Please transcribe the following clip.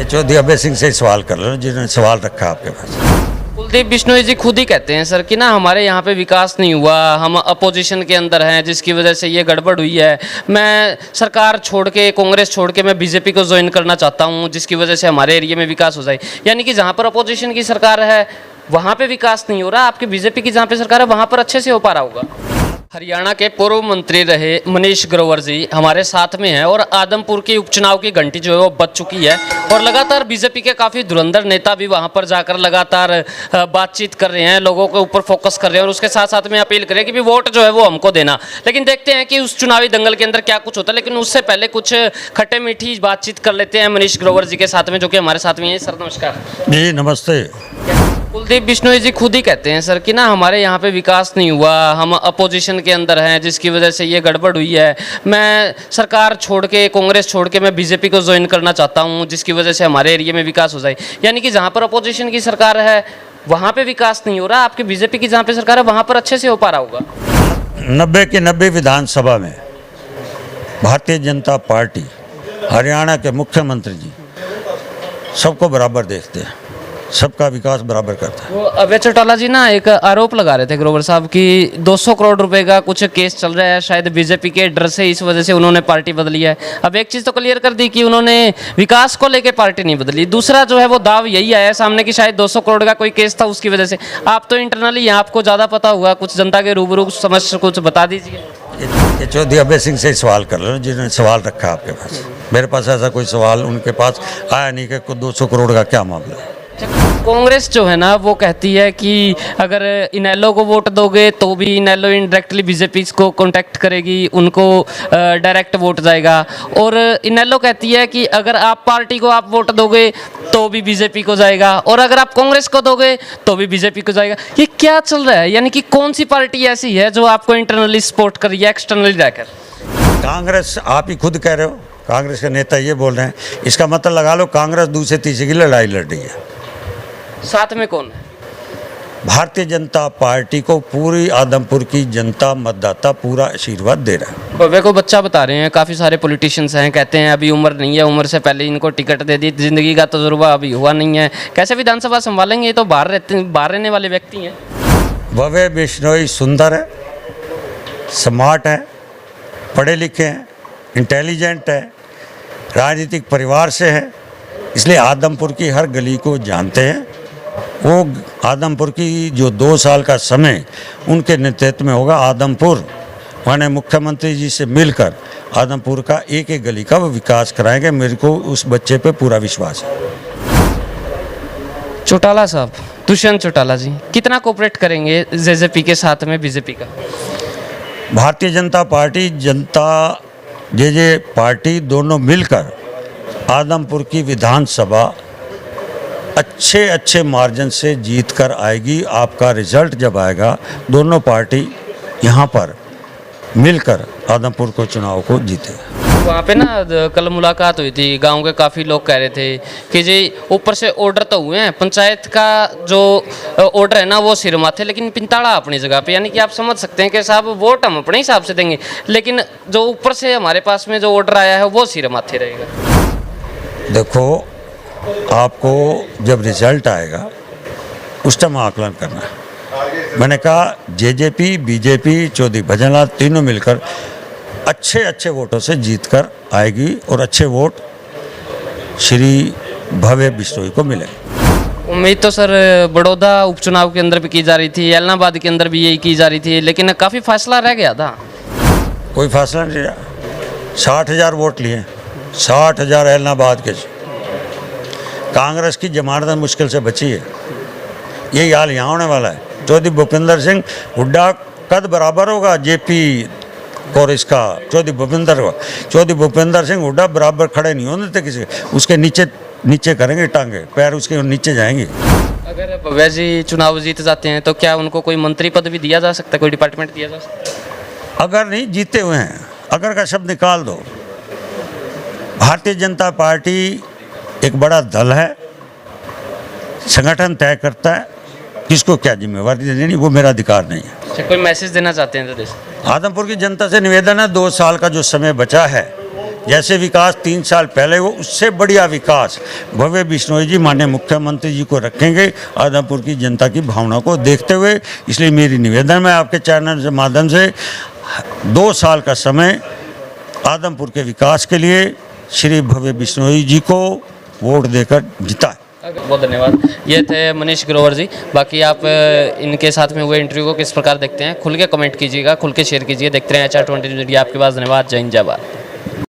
चौधरी अभय सिंह से ही सवाल कर लो जिन्होंने सवाल रखा आपके पास। कुलदीप बिश्नोई जी खुद ही कहते हैं सर कि ना हमारे यहाँ पे विकास नहीं हुआ, हम अपोजिशन के अंदर हैं जिसकी वजह से ये गड़बड़ हुई है। मैं सरकार छोड़ के, कांग्रेस छोड़ के मैं बीजेपी को ज्वाइन करना चाहता हूँ जिसकी वजह से हमारे एरिया में विकास हो जाए। यानी कि जहाँ पर अपोजिशन की सरकार है वहाँ पे विकास नहीं हो रहा, आपकी बीजेपी की जहाँ पे सरकार है वहाँ पर अच्छे से हो पा रहा होगा। हरियाणा के पूर्व मंत्री रहे मनीष ग्रोवर जी हमारे साथ में हैं और आदमपुर के उपचुनाव की घंटी जो है वो बज चुकी है और लगातार बीजेपी के काफ़ी धुरंधर नेता भी वहां पर जाकर लगातार बातचीत कर रहे हैं, लोगों के ऊपर फोकस कर रहे हैं और उसके साथ साथ में अपील करें कि भी वोट जो है वो हमको देना। लेकिन देखते हैं कि उस चुनावी दंगल के अंदर क्या कुछ होता है, लेकिन उससे पहले कुछ खट्टे मीठी बातचीत कर लेते हैं मनीष ग्रोवर जी के साथ में जो कि हमारे साथ में हैं। सर नमस्कार। जी नमस्ते। कुलदीप बिश्नोई जी खुद ही कहते हैं सर कि ना हमारे यहाँ पे विकास नहीं हुआ, हम अपोजिशन के अंदर हैं जिसकी वजह से ये गड़बड़ हुई है। मैं सरकार छोड़ के, कांग्रेस छोड़ के मैं बीजेपी को ज्वाइन करना चाहता हूँ जिसकी वजह से हमारे एरिया में विकास हो जाए। यानी कि जहाँ पर अपोजिशन की सरकार है वहाँ पे विकास नहीं हो रहा, आपकी बीजेपी की जहाँ पे सरकार है वहाँ पर अच्छे से हो पा रहा होगा। 90 की 90 विधानसभा में भारतीय जनता पार्टी हरियाणा के मुख्यमंत्री जी सबको बराबर देखते हैं, सबका विकास बराबर करता है। वो अभय चौटाला जी ना एक आरोप लगा रहे थे ग्रोवर साहब कि 200 करोड़ रुपए का कुछ केस चल रहा है, शायद बीजेपी के डर से इस वजह से उन्होंने पार्टी बदली है। अब एक चीज़ तो क्लियर कर दी कि उन्होंने विकास को लेकर पार्टी नहीं बदली। दूसरा जो है वो दाव यही आया सामने कि शायद 200 करोड़ का कोई केस था उसकी वजह से। आप तो इंटरनली आपको ज़्यादा पता होगा, कुछ जनता के रूबरू समझ कुछ बता दीजिए। ये चौधरी अभय सिंह से ही सवाल कर लो जिन्होंने सवाल रखा आपके पास। मेरे पास ऐसा कोई सवाल उनके पास आया नहीं कि 200 करोड़ का क्या मामला है। कांग्रेस जो है ना वो कहती है कि अगर इनेलो को वोट दोगे तो भी इनेलो इनडायरेक्टली बीजेपी को कांटेक्ट करेगी, उनको डायरेक्ट वोट जाएगा। और इनेलो कहती है कि अगर आप पार्टी को आप वोट दोगे तो भी बीजेपी को जाएगा और अगर आप कांग्रेस को दोगे तो भी बीजेपी को जाएगा। ये क्या चल रहा है? यानी कि कौन सी पार्टी ऐसी है जो आपको इंटरनली सपोर्ट कर रही है एक्सटर्नली रहकर? कांग्रेस, आप ही खुद कह रहे हो, कांग्रेस के नेता ये बोल रहे हैं, इसका मतलब लगा लो कांग्रेस दूसरे तीसरे की लड़ाई लड़ रही है। साथ में कौन है? भारतीय जनता पार्टी को पूरी आदमपुर की जनता, मतदाता पूरा आशीर्वाद दे रहा है। भव्य को बच्चा बता रहे हैं, काफ़ी सारे पॉलिटिशियंस हैं, कहते हैं अभी उम्र नहीं है, उम्र से पहले इनको टिकट दे दी, जिंदगी का तजुर्बा अभी हुआ नहीं है, कैसे विधानसभा संभालेंगे? ये तो बाहर रहने वाले व्यक्ति हैं। भव्य बिश्नोई सुंदर है, स्मार्ट है, पढ़े लिखे हैं, इंटेलिजेंट है, राजनीतिक परिवार से है, इसलिए आदमपुर की हर गली को जानते हैं। वो आदमपुर की जो 2 साल का समय उनके नेतृत्व में होगा, आदमपुर माने मुख्यमंत्री जी से मिलकर आदमपुर का एक एक गली का वो विकास कराएंगे। मेरे को उस बच्चे पे पूरा विश्वास है। चौटाला साहब, दुष्यंत चौटाला जी कितना कोऑपरेट करेंगे जेजेपी के साथ में बीजेपी का? भारतीय जनता पार्टी, जनता जे पार्टी दोनों मिलकर आदमपुर की विधानसभा अच्छे मार्जिन से जीत कर आएगी। आपका रिजल्ट जब आएगा दोनों पार्टी यहाँ पर मिलकर आदमपुर को चुनाव को जीते। वहाँ पे ना कल मुलाकात हुई थी, गांव के काफ़ी लोग कह रहे थे कि जी ऊपर से ऑर्डर तो हुए हैं, पंचायत का जो ऑर्डर है ना वो सिर माथे, लेकिन पिंताड़ा अपनी जगह पे। यानी कि आप समझ सकते हैं कि साहब वोट हम अपने हिसाब से देंगे, लेकिन जो ऊपर से हमारे पास में जो ऑर्डर आया है वो सिर माथे रहेगा। देखो, आपको जब रिजल्ट आएगा उस टाइम आकलन करना है। मैंने कहा जेजेपी, बीजेपी, चौधरी भजनलाल तीनों मिलकर अच्छे वोटों से जीत कर आएगी और अच्छे वोट श्री भव्य बिश्नोई को मिले। उम्मीद तो सर बड़ौदा उपचुनाव के अंदर भी की जा रही थी, एलनाबाद के अंदर भी यही की जा रही थी, लेकिन काफ़ी फासला रह गया था। कोई फासला नहीं रहा। 60,000 वोट लिए, 60,000 एलनाबाद के। कांग्रेस की जमानत मुश्किल से बची है। यही हाल यहाँ होने वाला है। चौधरी भूपेंद्र सिंह हुड्डा कद बराबर होगा जेपी और इसका चौधरी भूपेंद्र सिंह हुड्डा बराबर खड़े नहीं होने देते किसी, उसके नीचे करेंगे टांगे, पैर उसके नीचे जाएंगे। अगर भव्या जी चुनाव जीत जाते हैं तो क्या उनको कोई मंत्री पद भी दिया जा सकता है, कोई डिपार्टमेंट दिया जा सकता है? अगर नहीं जीते हुए हैं, अगर का शब्द निकाल दो। भारतीय जनता पार्टी एक बड़ा दल है, संगठन तय करता है किसको क्या जिम्मेवारी देनी, वो मेरा अधिकार नहीं है। कोई मैसेज देना चाहते हैं तो देश आदमपुर की जनता से निवेदन है, 2 साल का जो समय बचा है जैसे विकास 3 साल पहले हो उससे बढ़िया विकास भव्य बिश्नोई जी माननीय मुख्यमंत्री जी को रखेंगे आदमपुर की जनता की भावना को देखते हुए। इसलिए मेरी निवेदन है आपके चैनल के माध्यम से 2 साल का समय आदमपुर के विकास के लिए श्री भव्य बिश्नोई जी को वोट देकर जिताएं। बहुत धन्यवाद। ये थे मनीष ग्रोवर जी। बाकी आप इनके साथ में हुए इंटरव्यू को किस प्रकार देखते हैं, खुल के कमेंट कीजिएगा, खुल के शेयर कीजिए। देखते रहें HR20 मीडिया आपके पास। धन्यवाद। जय हिंद, जय भारत।